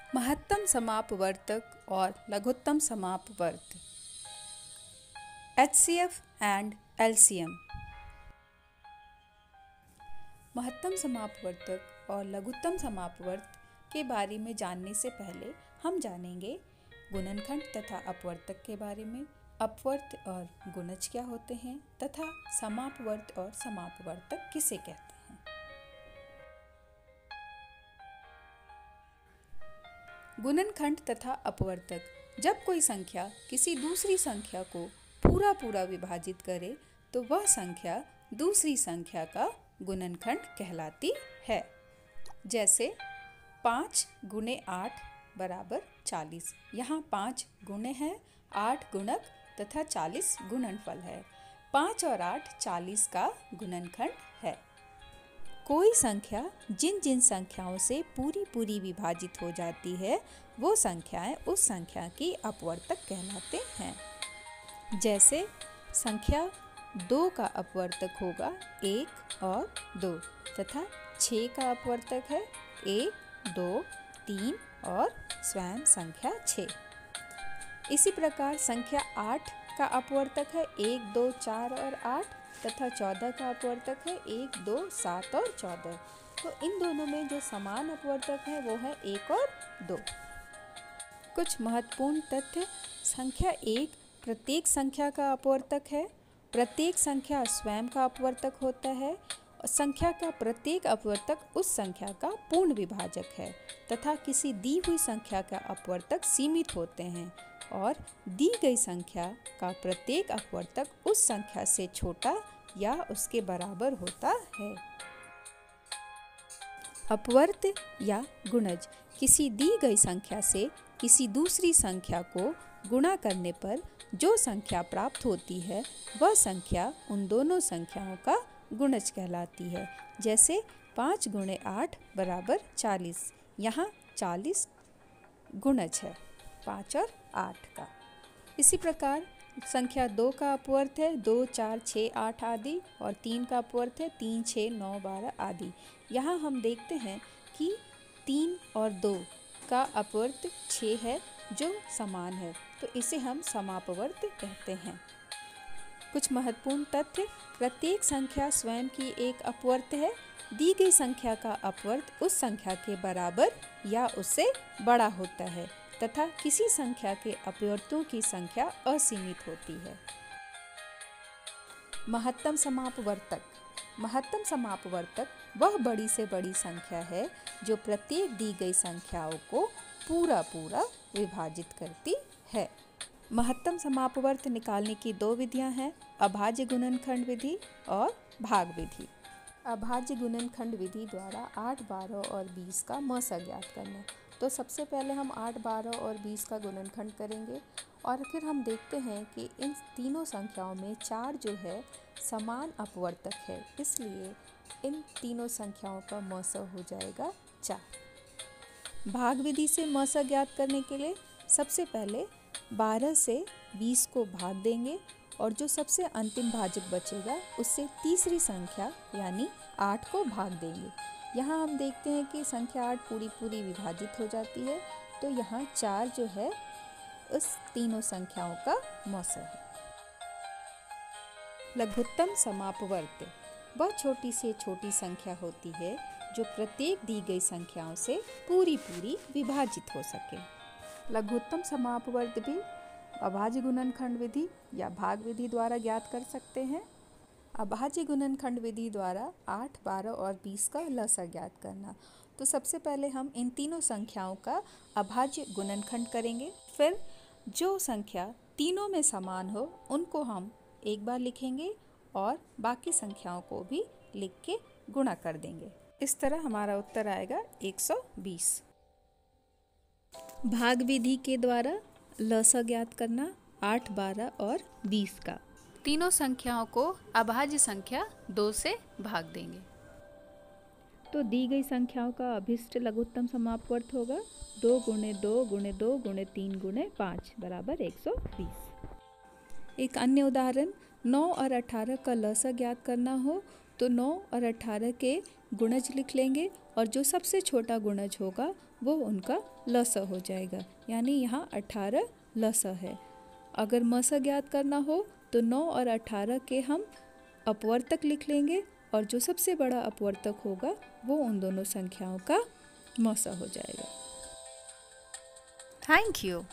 महत्तम समापवर्तक और लघुत्तम समापवर्त HCF and LCM। महत्तम समापवर्तक और लघुत्तम समापवर्त के बारे में जानने से पहले हम जानेंगे गुणनखंड तथा अपवर्तक के बारे में, अपवर्त और गुणज क्या होते हैं तथा समापवर्त और समापवर्तक किसे कहते हैं। गुणनखंड तथा अपवर्तक। जब कोई संख्या किसी दूसरी संख्या को पूरा विभाजित करे तो वह संख्या दूसरी संख्या का गुणनखंड कहलाती है। जैसे 5 गुणे 8 बराबर 40। यहाँ 5 गुणे हैं, 8 गुणक तथा 40 गुणनफल है। 5 और 8 40 का गुणनखंड है। कोई संख्या जिन जिन संख्याओं से पूरी विभाजित हो जाती है वो संख्याएं उस संख्या की अपवर्तक कहलाते हैं। जैसे संख्या 2 का अपवर्तक होगा 1 और 2 तथा 6 का अपवर्तक है 1, 2, 3 और स्वयं संख्या 6। इसी प्रकार संख्या 8 का अपवर्तक है 1, 2, 4 और 8 तथा 14 का अपवर्तक है 1, 2, 7 और 14। तो इन दोनों में जो समान अपवर्तक है वो है 1 और 2। कुछ महत्वपूर्ण तथ्य। संख्या 1 प्रत्येक संख्या का अपवर्तक है। प्रत्येक संख्या स्वयं का अपवर्तक होता है। संख्या का प्रत्येक अपवर्तक उस संख्या का पूर्ण विभाजक है तथा किसी दी हुई संख्या का अपवर्तक सीमित होते हैं और दी गई संख्या का प्रत्येक अपवर्तक उस संख्या से छोटा या उसके बराबर होता है। अपवर्त या गुणज। किसी दी गई संख्या से किसी दूसरी संख्या को गुणा करने पर जो संख्या प्राप्त होती है वह संख्या उन दोनों संख्याओं का गुणज कहलाती है। जैसे 5 गुणे 8 बराबर 40। यहाँ 40 गुणज है 5 और 8 का। इसी प्रकार संख्या 2 का अपवर्त है 2, 4, 6, 8 आदि और 3 का अपवर्त है 3, 6, 9, 12 आदि। यहाँ हम देखते हैं कि 3 और 2 का अपवर्त 6 है जो समान है, तो इसे हम समापवर्त कहते हैं। कुछ महत्वपूर्ण तथ्य। प्रत्येक संख्या स्वयं की एक अपवर्त है। दी गई संख्या का अपवर्त उस संख्या के बराबर या उससे बड़ा होता है तथा किसी संख्या के अपवर्तों की संख्या असीमित होती है। महत्तम समापवर्तक। महत्तम समापवर्तक वह बड़ी से बड़ी संख्या है जो प्रत्येक दी गई संख्याओं को पूरा विभाजित करती है। महत्तम समापवर्त निकालने की 2 विधियां हैं, अभाज्य गुणनखंड विधि और भाग विधि। अभाज्य गुणनखंड विधि द्वारा 8, 12 और 20 का मौसा ज्ञात करना। तो सबसे पहले हम 8, 12 और 20 का गुणनखंड करेंगे और फिर हम देखते हैं कि इन तीनों संख्याओं में 4 जो है समान अपवर्तक है, इसलिए इन तीनों संख्याओं का मौसा हो जाएगा 4। भाग विधि से मौसा ज्ञात करने के लिए सबसे पहले 12 से 20 को भाग देंगे और जो सबसे अंतिम भाजक बचेगा उससे तीसरी संख्या यानी 8 को भाग देंगे। यहाँ हम देखते हैं कि संख्या 8 पूरी विभाजित हो जाती है, तो यहाँ 4 जो है उस तीनों संख्याओं का मौसा है। लघुत्तम समापवर्त वह छोटी से छोटी संख्या होती है जो प्रत्येक दी गई संख्याओं से पूरी विभाजित हो सके। लघुत्तम समापवर्त भी अभाज्य गुणनखंड विधि या भाग विधि द्वारा ज्ञात कर सकते हैं। अभाज्य गुणनखंड विधि द्वारा 8, 12 और 20 का लसा ज्ञात करना। तो सबसे पहले हम इन तीनों संख्याओं का अभाज्य गुणनखंड करेंगे, फिर जो संख्या तीनों में समान हो उनको हम एक बार लिखेंगे और बाकी संख्याओं को भी लिख के गुणा कर देंगे। इस तरह हमारा उत्तर आएगा 120। भाग विधि के द्वारा लसा ज्ञात करना 8, 12 और 20 का। तीनों संख्याओं को अभाज्य संख्या 2 से भाग देंगे। तो दी गई संख्याओं का अभिष्ट लघुत्तम समापवर्त होगा 2 गुणे 2 गुणे 2 गुणे 3 गुणे 5 बराबर 120। एक अन्य उदाहरण 9 और 18 का लसा ज्ञात करना हो तो 9 और 18 के गुणज लिख लेंगे और जो सबसे छोटा गुणज होगा वो उनका लस हो जाएगा। यानी यहाँ 18 लस है। अगर मस ज्ञात करना हो तो 9 और 18 के हम अपवर्तक लिख लेंगे और जो सबसे बड़ा अपवर्तक होगा वो उन दोनों संख्याओं का मौसा हो जाएगा। Thank you.